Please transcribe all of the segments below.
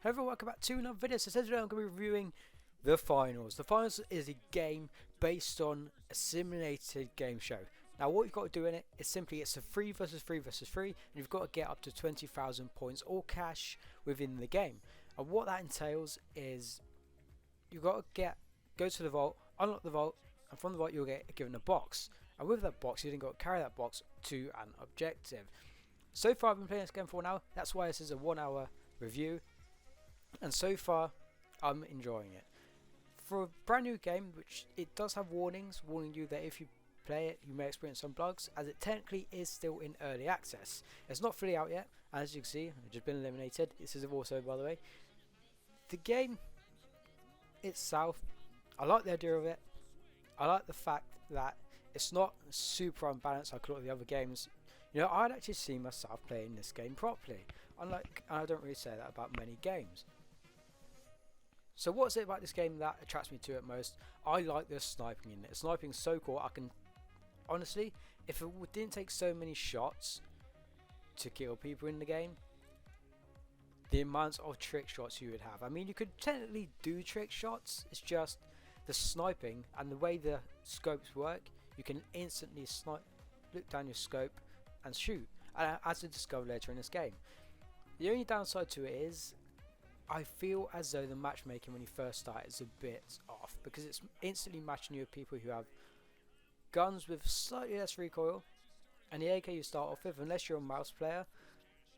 Hello everyone, welcome back to another video. So today I'm going to be reviewing The Finals. The Finals is a game based on a simulated game show. Now what you've got to do in it is simply it's a 3 versus 3 versus 3 and you've got to get up to 20,000 points or cash within the game. And what that entails is you've got to go to the vault, unlock the vault, and from the vault you'll get given a box. And with that box you then got to carry that box to an objective. So far I've been playing this game for an hour, that's why this is a 1 hour review. And so far I'm enjoying it. For a brand new game, which it does have warnings warning you that if you play it you may experience some bugs, as it technically is still in early access. It's not fully out yet, as you can see. It's just been eliminated. This is also, by the way, the game itself, I like the idea of it. I like the fact that it's not super unbalanced like a lot of the other games. You know, I'd actually see myself playing this game properly. Unlike, I don't really say that about many games. So what's it about this game that attracts me to it most? I like the sniping in it. Sniping's so cool. I can, honestly, if it didn't take so many shots to kill people in the game, the amounts of trick shots you would have. I mean, you could technically do trick shots. It's just the sniping and the way the scopes work. You can instantly snipe, look down your scope and shoot, as we discover later in this game. The only downside to it is I feel as though the matchmaking when you first start is a bit off, because it's instantly matching you with people who have guns with slightly less recoil, and the AK you start off with, unless you're a mouse player,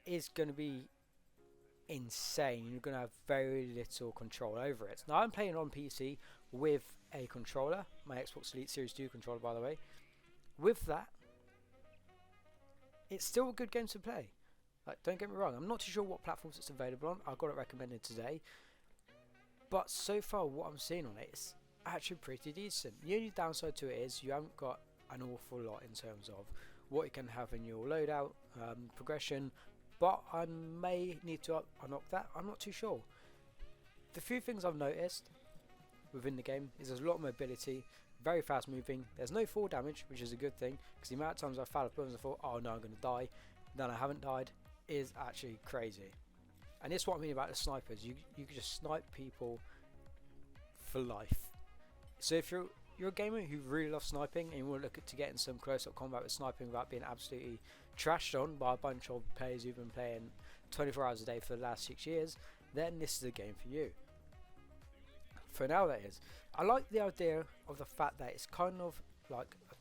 is going to be insane. You're going to have very little control over it. Now I'm playing on PC with a controller, my Xbox Elite Series 2 controller, by the way. With that, it's still a good game to play. Like, don't get me wrong, I'm not too sure what platforms it's available on. I got it recommended today, but so far what I'm seeing on it is actually pretty decent. The only downside to it is you haven't got an awful lot in terms of what you can have in your loadout progression, but I may need to unlock that. I'm not too sure. The few things I've noticed within the game is there's a lot of mobility, very fast moving. There's no fall damage, which is a good thing, because the amount of times I've fouled up and I thought, oh no, I'm going to die, then I haven't died, is actually crazy. And this is what I mean about the snipers. You can just snipe people for life. So if you're a gamer who really loves sniping and you want to look to getting some close-up combat with sniping without being absolutely trashed on by a bunch of players who've been playing 24 hours a day for the last 6 years, then this is a game for you. For now, that is. I like the idea of the fact that it's kind of like a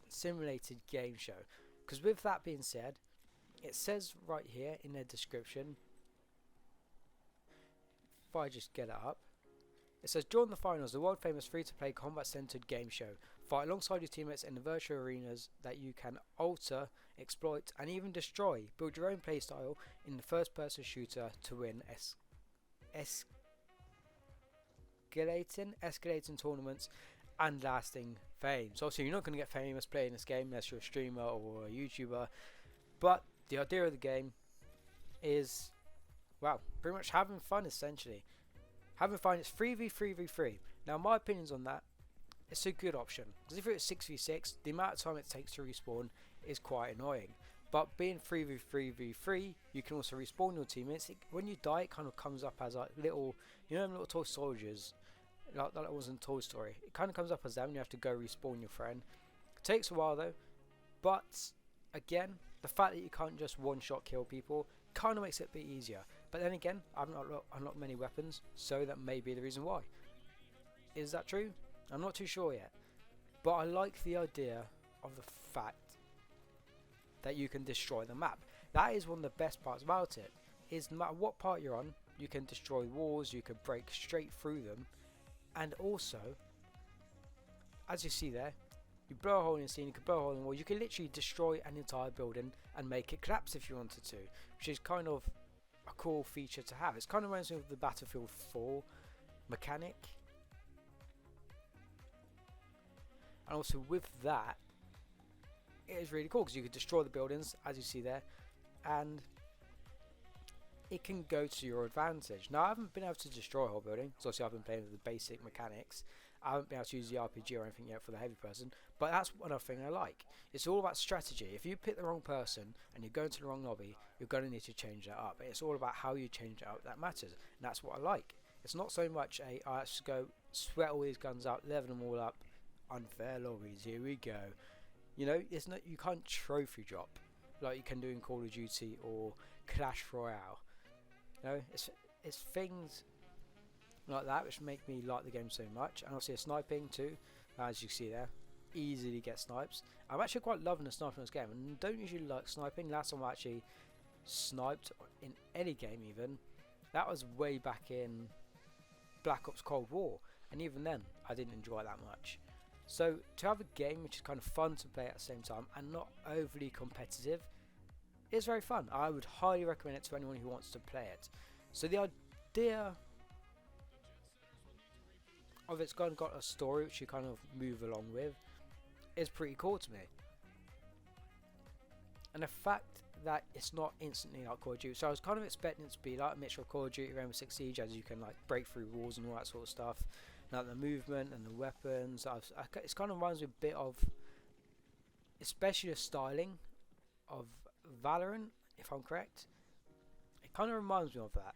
simulated game show, because with that being said, it says right here in the description, if I just get it up, it says join the finals, the world famous free to play combat centered game show. Fight alongside your teammates in the virtual arenas that you can alter, exploit and even destroy. Build your own playstyle in the first person shooter to win escalating tournaments and lasting fame. So obviously you're not going to get famous playing this game unless you're a streamer or a YouTuber, but the idea of the game is, well, pretty much having fun essentially. Having fun. It's 3v3v3. Now my opinions on that, it's a good option, because if you're at 6v6, the amount of time it takes to respawn is quite annoying. But being 3v3v3, you can also respawn your teammates. When you die, it kind of comes up as like little, you know, them little toy soldiers, like that was in Toy Story. It kind of comes up as them. You have to go respawn your friend. It takes a while though, but again, the fact that you can't just one-shot kill people kind of makes it a bit easier. But then again, I've not unlocked many weapons, so that may be the reason why. Is that true? I'm not too sure yet. But I like the idea of the fact that you can destroy the map. That is one of the best parts about it, is no matter what part you're on, you can destroy walls, you can break straight through them, and also, as you see there, you blow a hole in the scene, you can blow a hole in the wall, you can literally destroy an entire building and make it collapse if you wanted to, which is kind of a cool feature to have. It's kind of reminds me of the Battlefield 4 mechanic. And also with that, it is really cool because you can destroy the buildings, as you see there, and it can go to your advantage. Now I haven't been able to destroy a whole building, so obviously I've been playing with the basic mechanics, I haven't been able to use the RPG or anything yet for the heavy person, but that's another thing I like. It's all about strategy. If you pick the wrong person and you're going to the wrong lobby, you're going to need to change that up. It's all about how you change it up that matters, and that's what I like. It's not so much let's go sweat all these guns out, level them all up, unfair lobbies, here we go. You know, it's not, you can't trophy drop like you can do in Call of Duty or Clash Royale. You know, it's things like that which make me like the game so much. And obviously sniping too, as you see there, easily get snipes. I'm actually quite loving the sniping in this game, and don't usually like sniping. Last time I actually sniped in any game even, that was way back in Black Ops Cold War, and even then I didn't enjoy it that much. So to have a game which is kind of fun to play at the same time and not overly competitive is very fun. I would highly recommend it to anyone who wants to play it. So the idea of it's got a story which you kind of move along with is pretty cool to me. And the fact that it's not instantly like Call of Duty, so I was kind of expecting it to be like a mixture of Call of Duty, Rainbow Six Siege, as you can like break through walls and all that sort of stuff. Now the movement and the weapons, it kind of reminds me a bit of, especially the styling of Valorant, if I'm correct. It kind of reminds me of that.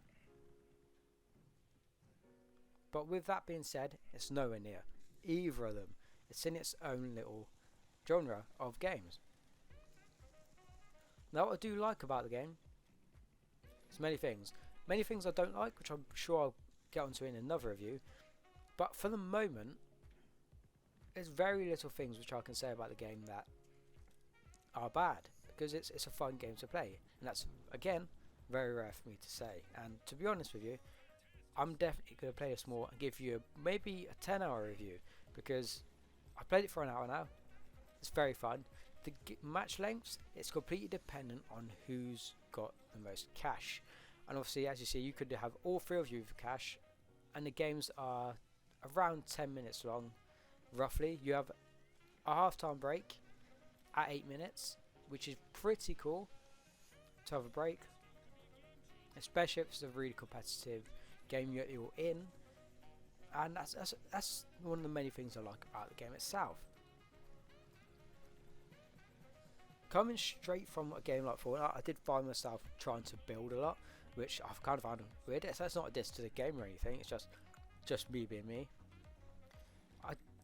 But with that being said, it's nowhere near either of them. It's in its own little genre of games. Now what I do like about the game is many things. Many things I don't like, which I'm sure I'll get onto in another review. But for the moment, there's very little things which I can say about the game that are bad, because it's a fun game to play, and that's again very rare for me to say. And to be honest with you, I'm definitely going to play this more and give you maybe a 10-hour review, because I played it for an hour now. It's very fun. The match lengths, it's completely dependent on who's got the most cash, and obviously as you see you could have all three of you with cash, and the games are around 10 minutes long roughly. You have a half-time break at 8 minutes, which is pretty cool to have a break, especially if it's a really competitive game you're in, and that's one of the many things I like about the game itself. Coming straight from a game like Fortnite, I did find myself trying to build a lot, which I've kind of found weird. So it's not a diss to the game or anything, it's just me being me.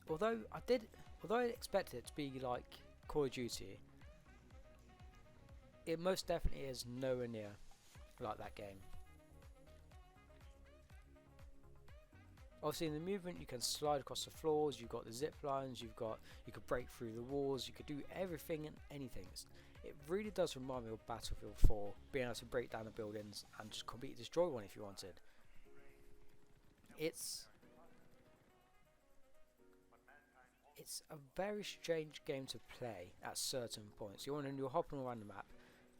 Although I expected it to be like Call of Duty, it most definitely is nowhere near like that game. Obviously in the movement you can slide across the floors, you've got the zip lines, you could break through the walls, you could do everything and anything. It really does remind me of Battlefield 4, being able to break down the buildings and just completely destroy one if you wanted. It's a very strange game to play at certain points. You're hopping around the map,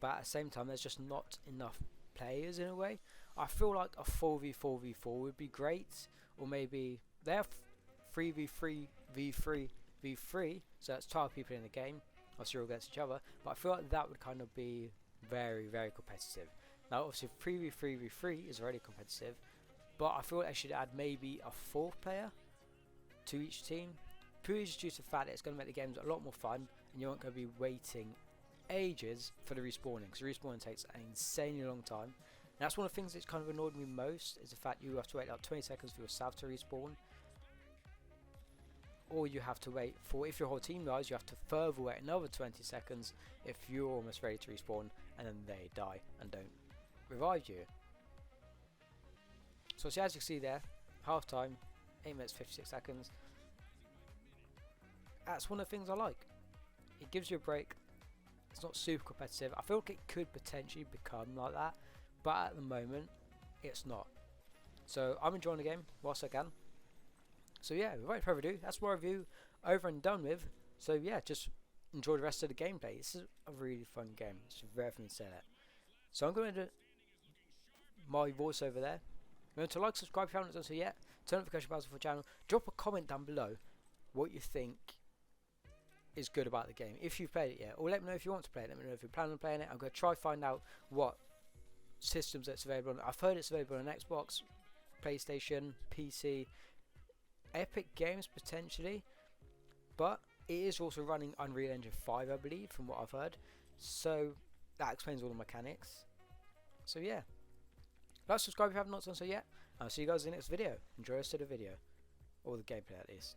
but at the same time there's just not enough players in a way. I feel like a 4v4v4 would be great, or maybe they're 3v3 v3 v3, so that's 12 people in the game, obviously all against each other, but I feel like that would kind of be very, very competitive. Now obviously 3v3 v3 is already competitive, but I feel like they should add maybe a fourth player to each team, purely due to the fact that it's going to make the games a lot more fun, and you aren't going to be waiting ages for the respawning, because the respawning takes an insanely long time. And that's one of the things that's kind of annoyed me most, is the fact you have to wait like 20 seconds for yourself to respawn, or you have to wait for, if your whole team dies, you have to further wait another 20 seconds if you're almost ready to respawn, and then they die and don't revive you. So as you can see there, half time, 8 minutes 56 seconds. That's one of the things I like. It gives you a break. It's not super competitive. I feel like it could potentially become like that, but at the moment it's not. So I'm enjoying the game whilst I can. So yeah, without further ado, that's my review over and done with. So yeah, just enjoy the rest of the gameplay. This is a really fun game. It's rare for me to say that. So I'm going to do my voice over there. Remember to like, subscribe if you haven't done so yet. Turn notification bells for the channel. Drop a comment down below what you think is good about the game, if you've played it yet, or let me know if you want to play it. Let me know if you're planning on playing it. I'm going to try find out what systems it's available on. I've heard it's available on Xbox, PlayStation, PC, Epic Games potentially, but it is also running Unreal Engine 5, I believe, from what I've heard. So that explains all the mechanics. So yeah, like, subscribe if you haven't done so yet. I'll see you guys in the next video. Enjoy the rest of the video, or the gameplay at least.